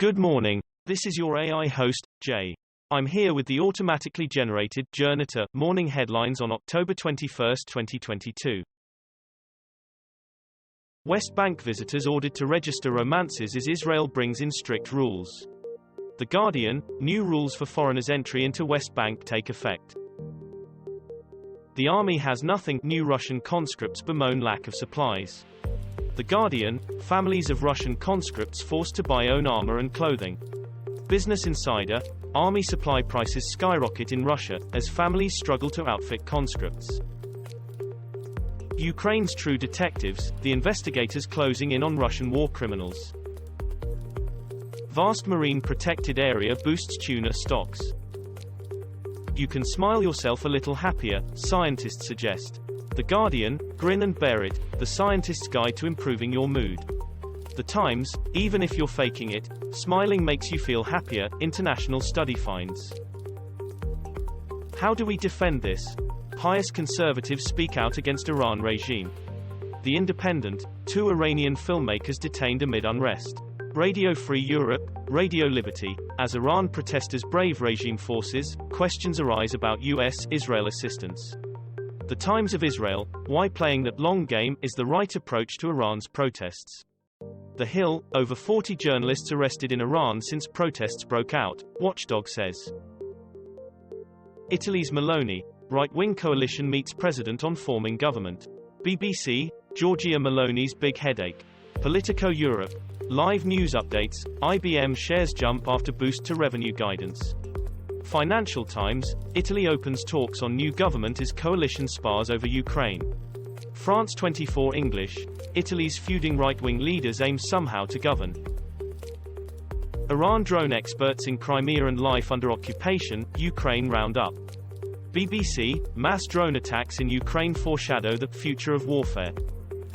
Good morning. This is your AI host, Jay. I'm here with the automatically generated Journato morning headlines on October 21, 2022. West Bank visitors ordered to register romances as Israel brings in strict rules. The Guardian, new rules for foreigners' entry into West Bank take effect. The army has nothing, new Russian conscripts bemoan lack of supplies. The Guardian, families of Russian conscripts forced to buy own armor and clothing. Business Insider, army supply prices skyrocket in Russia, as families struggle to outfit conscripts. Ukraine's true detectives, the investigators closing in on Russian war criminals. Vast marine protected area boosts tuna stocks. You can smile yourself a little happier, scientists suggest. The Guardian, grin and bear it, the scientist's guide to improving your mood. The Times, even if you're faking it, smiling makes you feel happier, international study finds. How do we defend this? Pious conservatives speak out against Iran regime. The Independent, 2 Iranian filmmakers detained amid unrest. Radio Free Europe, Radio Liberty, as Iran protesters brave regime forces, questions arise about US-Israel assistance. The Times of Israel, why playing that long game is the right approach to Iran's protests. The Hill, over 40 journalists arrested in Iran since protests broke out, Watchdog says. Italy's Meloni, right-wing coalition meets president on forming government. BBC, Giorgia Meloni's big headache. Politico Europe, live news updates, IBM shares jump after boost to revenue guidance. Financial Times, Italy opens talks on new government as coalition spars over Ukraine. France 24 English, Italy's feuding right-wing leaders aim somehow to govern. Iran drone experts in Crimea and life under occupation, Ukraine round up. BBC, mass drone attacks in Ukraine foreshadow the future of warfare.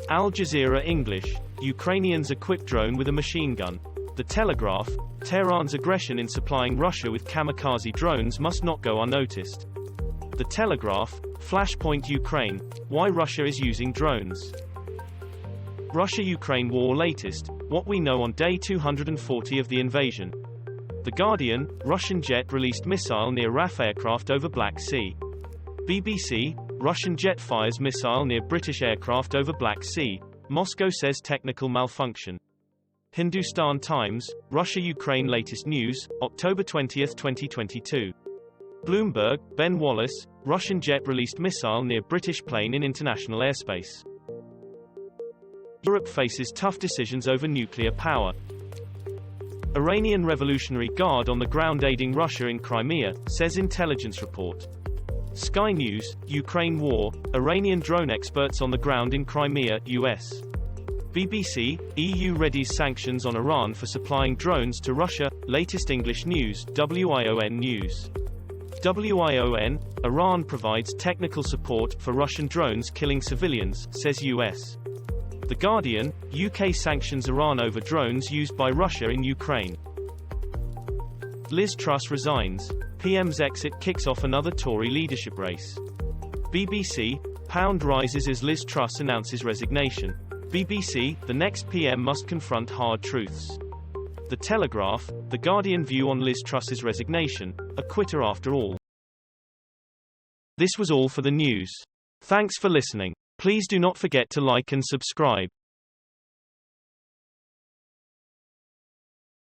Al Jazeera English, Ukrainians equip drone with a machine gun. The Telegraph, Tehran's aggression in supplying Russia with kamikaze drones must not go unnoticed. The Telegraph, Flashpoint Ukraine, why Russia is using drones. Russia-Ukraine war latest, what we know on day 240 of the invasion. The Guardian, Russian jet released missile near RAF aircraft over Black Sea. BBC, Russian jet fires missile near British aircraft over Black Sea, Moscow says technical malfunction. Hindustan Times, Russia-Ukraine latest news, October 20, 2022. Bloomberg, Ben Wallace, Russian jet released missile near British plane in international airspace. Europe faces tough decisions over nuclear power. Iranian Revolutionary Guard on the ground aiding Russia in Crimea, says intelligence report. Sky News, Ukraine war, Iranian drone experts on the ground in Crimea, US. BBC, EU readies sanctions on Iran for supplying drones to Russia, latest English news, WION News. WION, Iran provides technical support for Russian drones killing civilians, says US. The Guardian, UK sanctions Iran over drones used by Russia in Ukraine. Liz Truss resigns, PM's exit kicks off another Tory leadership race. BBC, pound rises as Liz Truss announces resignation. BBC, the next PM must confront hard truths. The Telegraph, the Guardian view on Liz Truss's resignation, a quitter after all. This was all for the news. Thanks for listening. Please do not forget to like and subscribe.